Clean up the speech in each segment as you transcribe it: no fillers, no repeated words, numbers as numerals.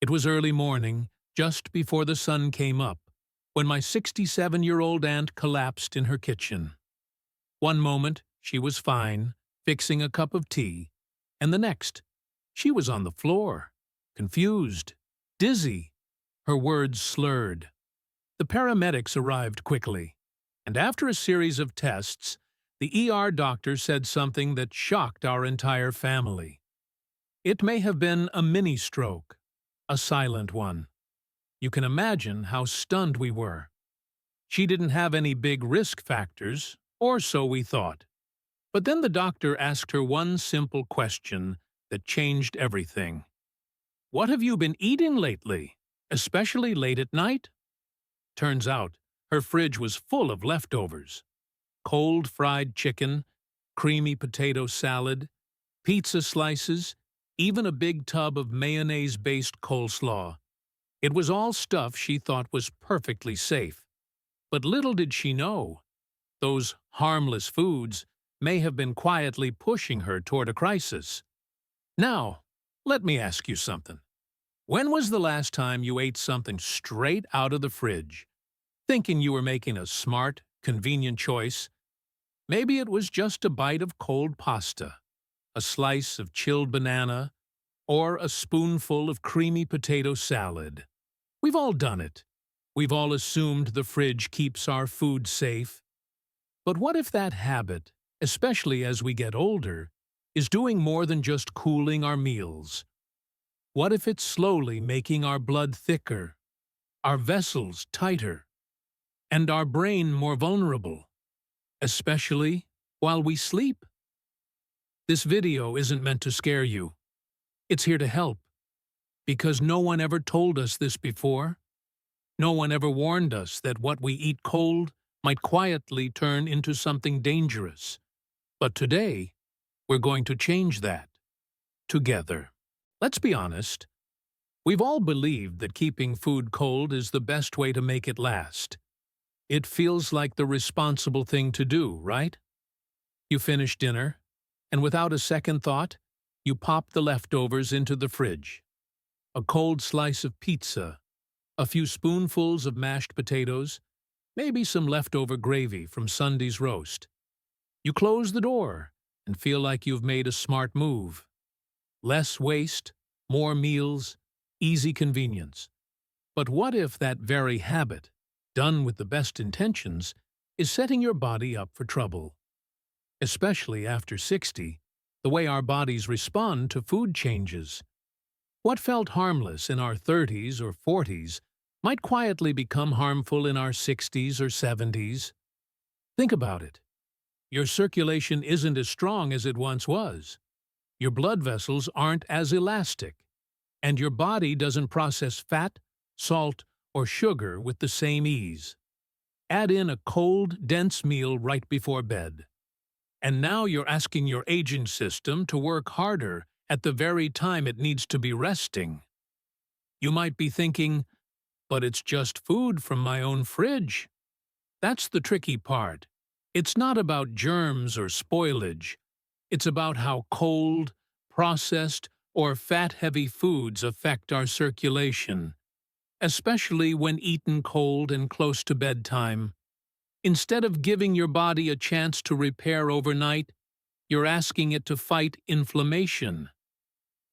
It was early morning, just before the sun came up, when my 67-year-old aunt collapsed in her kitchen. One moment, she was fine, fixing a cup of tea, and the next, she was on the floor, confused, dizzy, her words slurred. The paramedics arrived quickly, and after a series of tests, the ER doctor said something that shocked our entire family. It may have been a mini-stroke, a silent one. You can imagine how stunned we were. She didn't have any big risk factors, or so we thought. But then the doctor asked her one simple question that changed everything. "What have you been eating lately, especially late at night?" Turns out, her fridge was full of leftovers. Cold fried chicken, creamy potato salad, pizza slices, even a big tub of mayonnaise-based coleslaw. It was all stuff she thought was perfectly safe. But little did she know, those harmless foods may have been quietly pushing her toward a crisis. Now, let me ask you something. When was the last time you ate something straight out of the fridge, thinking you were making a smart, convenient choice? Maybe it was just a bite of cold pasta, a slice of chilled banana, or a spoonful of creamy potato salad. We've all done it. We've all assumed the fridge keeps our food safe. But what if that habit, especially as we get older, is doing more than just cooling our meals? What if it's slowly making our blood thicker, our vessels tighter, and our brain more vulnerable, especially while we sleep? This video isn't meant to scare you. It's here to help, because no one ever told us this before. No one ever warned us that what we eat cold might quietly turn into something dangerous. But today, we're going to change that. Together. Let's be honest. We've all believed that keeping food cold is the best way to make it last. It feels like the responsible thing to do, right? You finish dinner, and without a second thought, you pop the leftovers into the fridge. A cold slice of pizza, a few spoonfuls of mashed potatoes, maybe some leftover gravy from Sunday's roast. You close the door and feel like you've made a smart move. Less waste, more meals, easy convenience. But what if that very habit, done with the best intentions, is setting your body up for trouble? Especially after 60, the way our bodies respond to food changes. What felt harmless in our 30s or 40s might quietly become harmful in our 60s or 70s. Think about it. Your circulation isn't as strong as it once was. Your blood vessels aren't as elastic, and your body doesn't process fat, salt, or sugar with the same ease. Add in a cold, dense meal right before bed. And now you're asking your aging system to work harder at the very time it needs to be resting. You might be thinking, but it's just food from my own fridge. That's the tricky part. It's not about germs or spoilage. It's about how cold, processed, or fat-heavy foods affect our circulation, especially when eaten cold and close to bedtime. Instead of giving your body a chance to repair overnight, you're asking it to fight inflammation.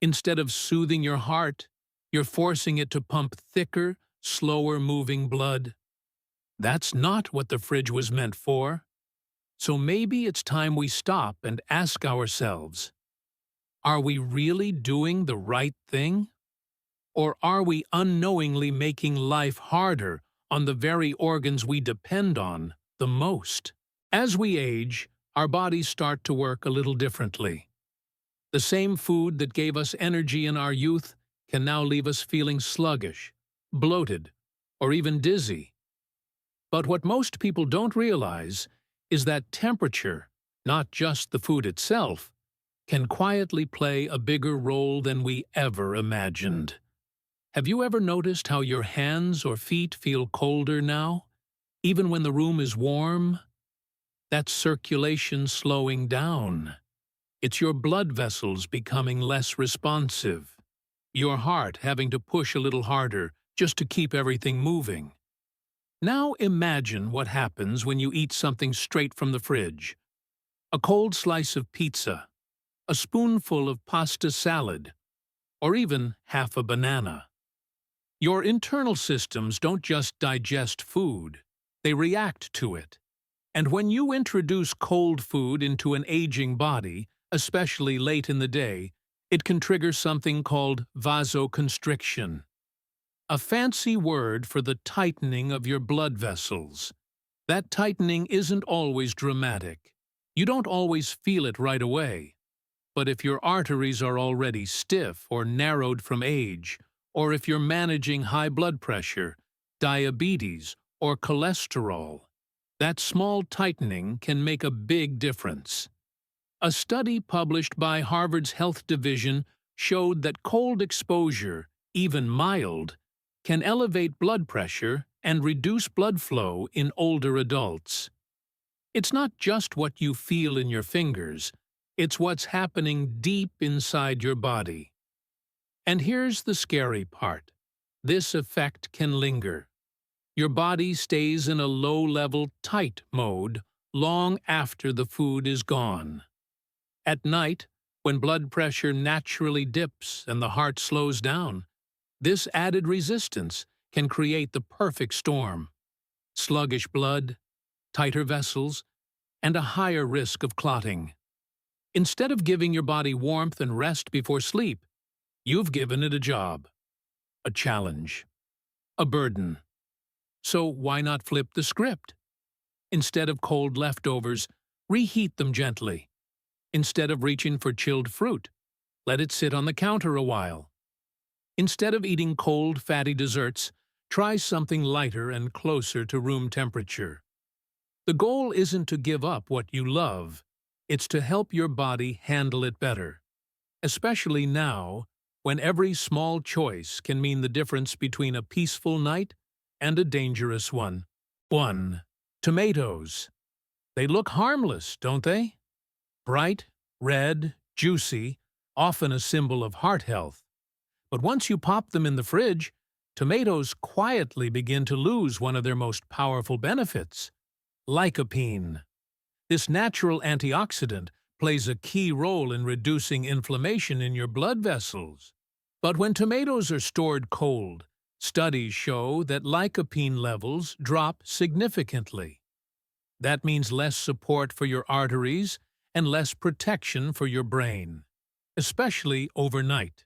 Instead of soothing your heart, you're forcing it to pump thicker, slower-moving blood. That's not what the fridge was meant for. So maybe it's time we stop and ask ourselves, are we really doing the right thing? Or are we unknowingly making life harder on the very organs we depend on the most? As we age, our bodies start to work a little differently. The same food that gave us energy in our youth can now leave us feeling sluggish, bloated, or even dizzy. But what most people don't realize is that temperature, not just the food itself, can quietly play a bigger role than we ever imagined. Have you ever noticed how your hands or feet feel colder now, even when the room is warm? That's circulation slowing down. It's your blood vessels becoming less responsive. your heart having to push a little harder just to keep everything moving. Now imagine what happens when you eat something straight from the fridge. A cold slice of pizza, a spoonful of pasta salad, or even half a banana. Your internal systems don't just digest food, they react to it. And when you introduce cold food into an aging body, especially late in the day, it can trigger something called vasoconstriction, a fancy word for the tightening of your blood vessels. That tightening isn't always dramatic. You don't always feel it right away. But if your arteries are already stiff or narrowed from age, or if you're managing high blood pressure, diabetes, or cholesterol, that small tightening can make a big difference. A study published by Harvard's Health Division showed that cold exposure, even mild, can elevate blood pressure and reduce blood flow in older adults. It's not just what you feel in your fingers, it's what's happening deep inside your body. And here's the scary part. This effect can linger. Your body stays in a low-level tight mode long after the food is gone. At night, when blood pressure naturally dips and the heart slows down, this added resistance can create the perfect storm: sluggish blood, tighter vessels, and a higher risk of clotting. Instead of giving your body warmth and rest before sleep, you've given it a job, a challenge, a burden. So why not flip the script? Instead of cold leftovers, reheat them gently. Instead of reaching for chilled fruit, let it sit on the counter a while. Instead of eating cold, fatty desserts, try something lighter and closer to room temperature. The goal isn't to give up what you love, it's to help your body handle it better, especially now when every small choice can mean the difference between a peaceful night and a dangerous one. 1. Tomatoes. They look harmless, don't they? Bright, red, juicy, often a symbol of heart health. But once you pop them in the fridge, tomatoes quietly begin to lose one of their most powerful benefits: lycopene. This natural antioxidant plays a key role in reducing inflammation in your blood vessels. But when tomatoes are stored cold, studies show that lycopene levels drop significantly. That means less support for your arteries and less protection for your brain, especially overnight.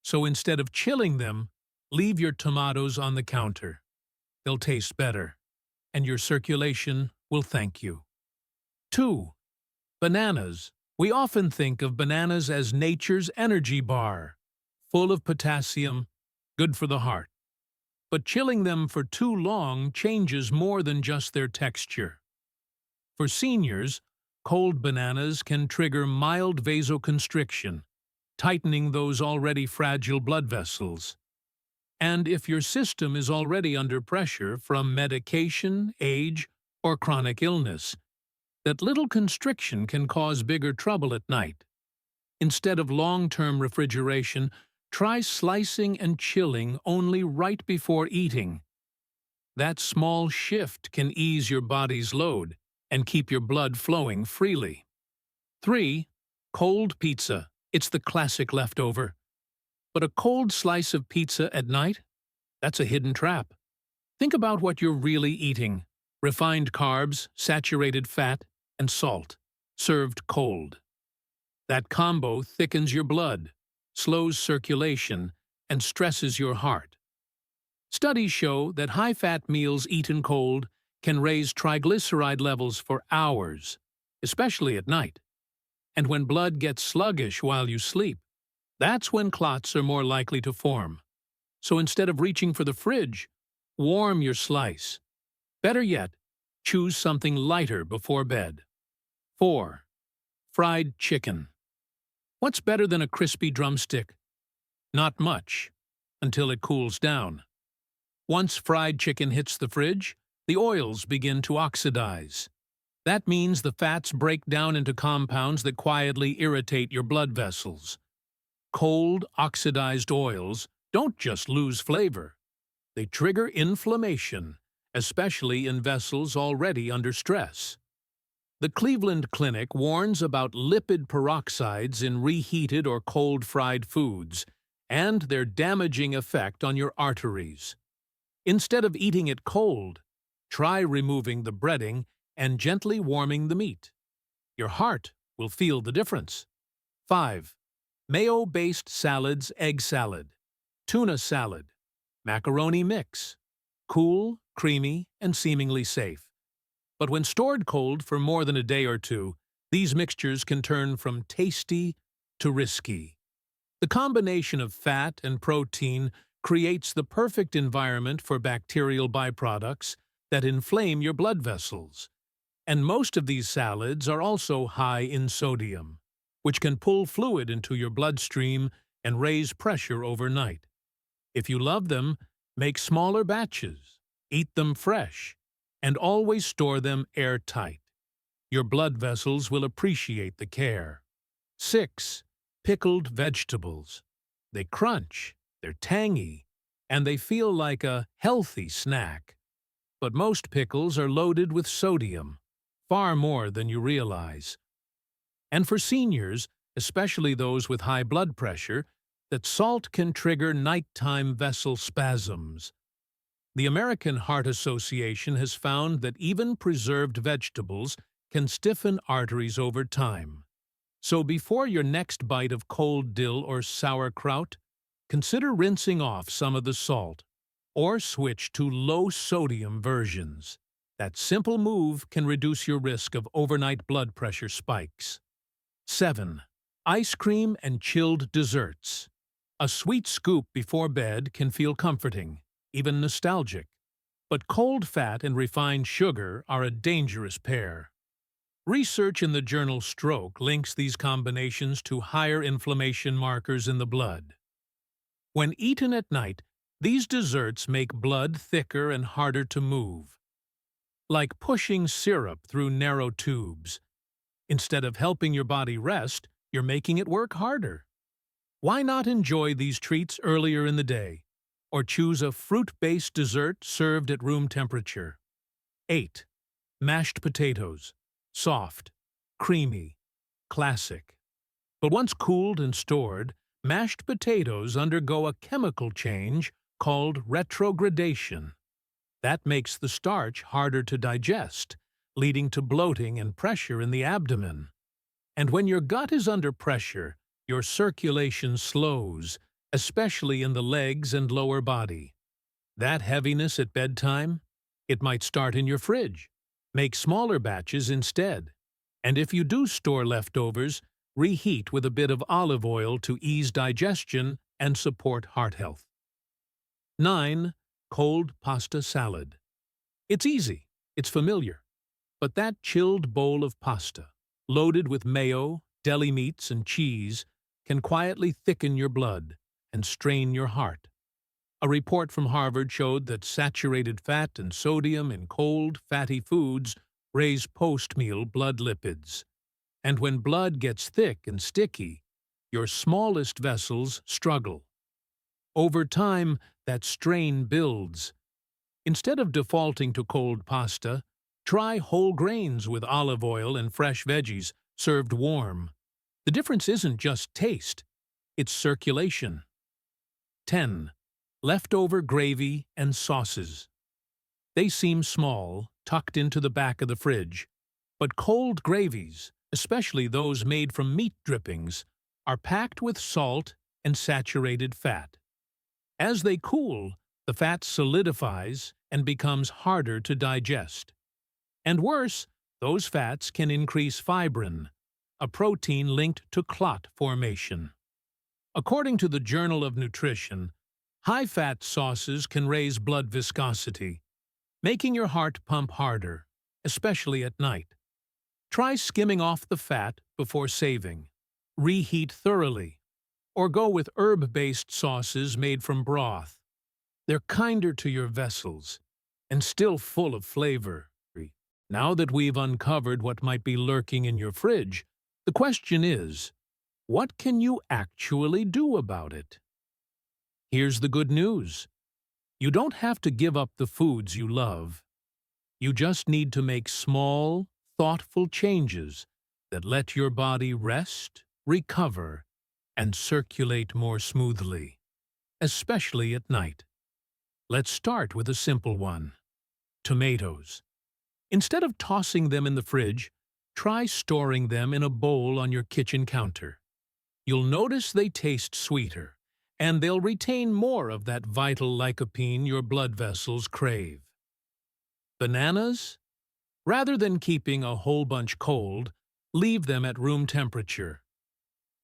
So instead of chilling them, leave your tomatoes on the counter. They'll taste better, and your circulation will thank you. 2. Bananas. We often think of bananas as nature's energy bar, full of potassium, good for the heart. But chilling them for too long changes more than just their texture. For seniors, cold bananas can trigger mild vasoconstriction, tightening those already fragile blood vessels. And if your system is already under pressure from medication, age, or chronic illness, that little constriction can cause bigger trouble at night. Instead of long-term refrigeration, try slicing and chilling only right before eating. That small shift can ease your body's load and keep your blood flowing freely. 3. Cold pizza. It's the classic leftover. But a cold slice of pizza at night? That's a hidden trap. Think about what you're really eating: refined carbs, saturated fat, and salt, served cold. That combo thickens your blood, slows circulation, and stresses your heart. Studies show that high-fat meals eaten cold can raise triglyceride levels for hours, especially at night. And when blood gets sluggish while you sleep, that's when clots are more likely to form. So instead of reaching for the fridge, warm your slice. Better yet, choose something lighter before bed. 4. Fried chicken. What's better than a crispy drumstick? Not much, until it cools down. Once fried chicken hits the fridge, the oils begin to oxidize. That means the fats break down into compounds that quietly irritate your blood vessels. Cold, oxidized oils don't just lose flavor. They trigger inflammation, especially in vessels already under stress. The Cleveland Clinic warns about lipid peroxides in reheated or cold-fried foods and their damaging effect on your arteries. Instead of eating it cold, try removing the breading and gently warming the meat. Your heart will feel the difference. 5. Mayo-based salads, egg salad, tuna salad, macaroni mix. Cool, creamy, and seemingly safe. But when stored cold for more than a day or two, these mixtures can turn from tasty to risky. The combination of fat and protein creates the perfect environment for bacterial byproducts that inflame your blood vessels. And most of these salads are also high in sodium, which can pull fluid into your bloodstream and raise pressure overnight. If you love them, make smaller batches, eat them fresh, and always store them airtight. Your blood vessels will appreciate the care. 6. Pickled vegetables. They crunch, they're tangy, and they feel like a healthy snack. But most pickles are loaded with sodium, far more than you realize. And for seniors, especially those with high blood pressure, that salt can trigger nighttime vessel spasms. The American Heart Association has found that even preserved vegetables can stiffen arteries over time. So before your next bite of cold dill or sauerkraut, consider rinsing off some of the salt, or switch to low-sodium versions. That simple move can reduce your risk of overnight blood pressure spikes. 7. Ice cream and chilled desserts. A sweet scoop before bed can feel comforting, even nostalgic. But cold fat and refined sugar are a dangerous pair. Research in the journal Stroke links these combinations to higher inflammation markers in the blood. When eaten at night, these desserts make blood thicker and harder to move, like pushing syrup through narrow tubes. Instead of helping your body rest, you're making it work harder. Why not enjoy these treats earlier in the day, or choose a fruit-based dessert served at room temperature? 8. Mashed potatoes. Soft, creamy, classic. But once cooled and stored, mashed potatoes undergo a chemical change called retrogradation. That makes the starch harder to digest, leading to bloating and pressure in the abdomen. And when your gut is under pressure, your circulation slows, especially in the legs and lower body. That heaviness at bedtime? It might start in your fridge. Make smaller batches instead. And if you do store leftovers, reheat with a bit of olive oil to ease digestion and support heart health. 9. Cold pasta salad. It's easy, it's familiar. But that chilled bowl of pasta, loaded with mayo, deli meats, and cheese, can quietly thicken your blood and strain your heart. A report from Harvard showed that saturated fat and sodium in cold, fatty foods raise post-meal blood lipids. And when blood gets thick and sticky, your smallest vessels struggle. Over time, that strain builds. Instead of defaulting to cold pasta, try whole grains with olive oil and fresh veggies served warm. The difference isn't just taste, it's circulation. 10. Leftover gravy and sauces. They seem small, tucked into the back of the fridge, but cold gravies, especially those made from meat drippings, are packed with salt and saturated fat. As they cool, the fat solidifies and becomes harder to digest. And worse, those fats can increase fibrin, a protein linked to clot formation. According to the Journal of Nutrition, high-fat sauces can raise blood viscosity, making your heart pump harder, especially at night. Try skimming off the fat before saving. Reheat thoroughly, or go with herb-based sauces made from broth. They're kinder to your vessels and still full of flavor. Now that we've uncovered what might be lurking in your fridge, the question is, What can you actually do about it? Here's the good news. You don't have to give up the foods you love. You just need to make small, thoughtful changes that let your body rest, recover, and circulate more smoothly, especially at night. Let's start with a simple one. Tomatoes. Instead of tossing them in the fridge, try storing them in a bowl on your kitchen counter. You'll notice they taste sweeter, and they'll retain more of that vital lycopene your blood vessels crave. Bananas? Rather than keeping a whole bunch cold, leave them at room temperature.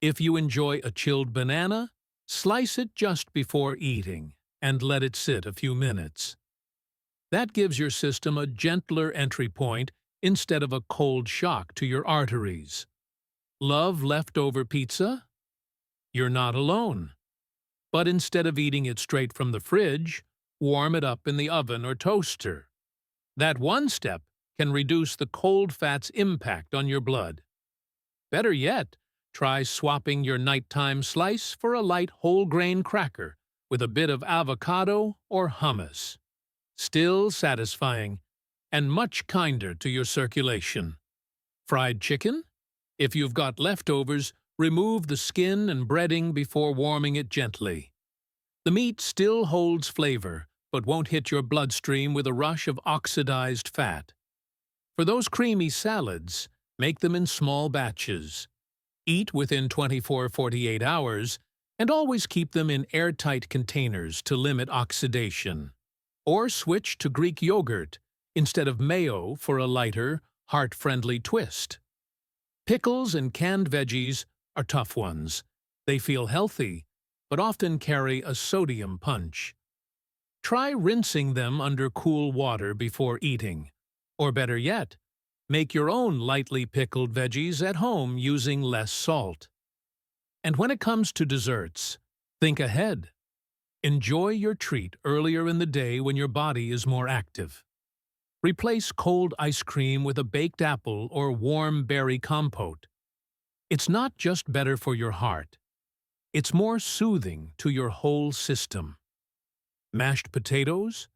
If you enjoy a chilled banana, slice it just before eating and let it sit a few minutes. That gives your system a gentler entry point instead of a cold shock to your arteries. Love leftover pizza? You're not alone. But instead of eating it straight from the fridge, warm it up in the oven or toaster. That one step can reduce the cold fat's impact on your blood. Better yet, try swapping your nighttime slice for a light whole-grain cracker with a bit of avocado or hummus. Still satisfying, and much kinder to your circulation. Fried chicken? If you've got leftovers, remove the skin and breading before warming it gently. The meat still holds flavor, but won't hit your bloodstream with a rush of oxidized fat. For those creamy salads, make them in small batches. Eat within 24-48 hours, and always keep them in airtight containers to limit oxidation. Or switch to Greek yogurt instead of mayo for a lighter, heart-friendly twist. Pickles and canned veggies are tough ones. They feel healthy, but often carry a sodium punch. Try rinsing them under cool water before eating. Or better yet, make your own lightly pickled veggies at home using less salt. And when it comes to desserts, think ahead. Enjoy your treat earlier in the day when your body is more active. Replace cold ice cream with a baked apple or warm berry compote. It's not just better for your heart. It's more soothing to your whole system. Mashed potatoes?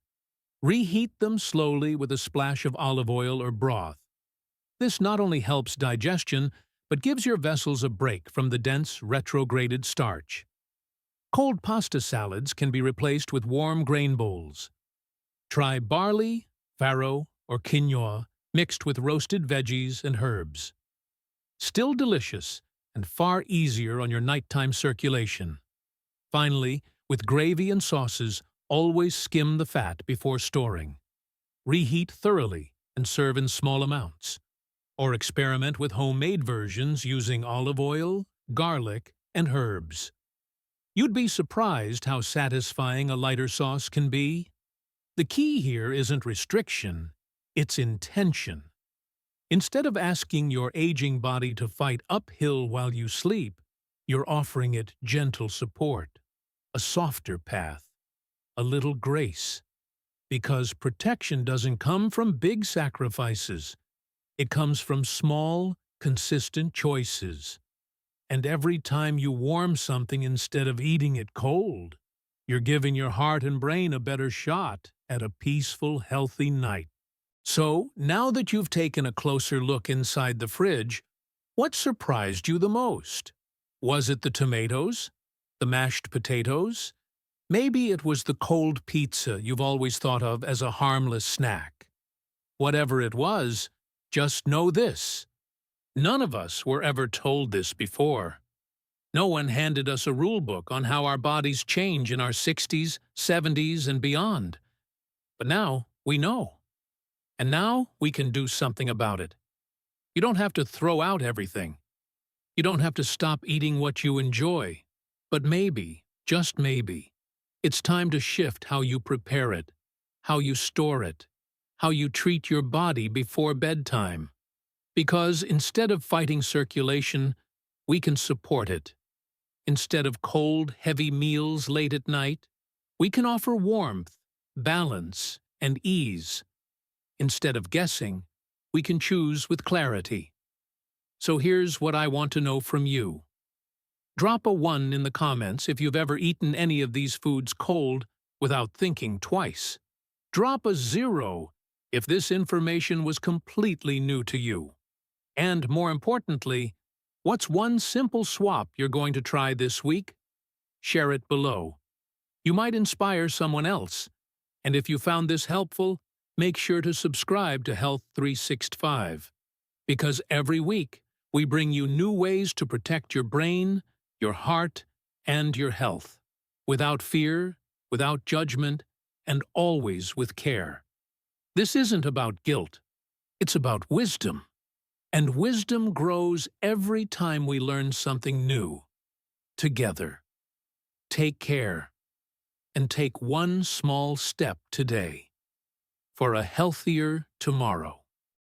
Reheat them slowly with a splash of olive oil or broth. This not only helps digestion, but gives your vessels a break from the dense, retrograded starch. Cold pasta salads can be replaced with warm grain bowls. Try barley, farro, or quinoa mixed with roasted veggies and herbs. Still delicious and far easier on your nighttime circulation. Finally, with gravy and sauces, always skim the fat before storing. Reheat thoroughly and serve in small amounts. Or experiment with homemade versions using olive oil, garlic, and herbs. You'd be surprised how satisfying a lighter sauce can be. The key here isn't restriction, it's intention. Instead of asking your aging body to fight uphill while you sleep, you're offering it gentle support, a softer path, a little grace. Because protection doesn't come from big sacrifices. It comes from small, consistent choices. And every time you warm something instead of eating it cold, you're giving your heart and brain a better shot at a peaceful, healthy night. So, now that you've taken a closer look inside the fridge, what surprised you the most? Was it the tomatoes? The mashed potatoes? Maybe it was the cold pizza you've always thought of as a harmless snack. Whatever it was, just know this. None of us were ever told this before. No one handed us a rule book on how our bodies change in our 60s, 70s, and beyond. But now we know. And now we can do something about it. You don't have to throw out everything. You don't have to stop eating what you enjoy. But maybe, just maybe, it's time to shift how you prepare it, how you store it, how you treat your body before bedtime. Because instead of fighting circulation, we can support it. Instead of cold, heavy meals late at night, we can offer warmth, balance, and ease. Instead of guessing, we can choose with clarity. So here's what I want to know from you. Drop a 1 in the comments if you've ever eaten any of these foods cold without thinking twice. Drop a 0 if this information was completely new to you. And more importantly, what's one simple swap you're going to try this week? Share it below. You might inspire someone else. And if you found this helpful, make sure to subscribe to Health 365. Because every week, we bring you new ways to protect your brain, your heart, and your health. Without fear, without judgment, and always with care. This isn't about guilt. It's about wisdom. And wisdom grows every time we learn something new. Together. Take care. And take one small step today for a healthier tomorrow.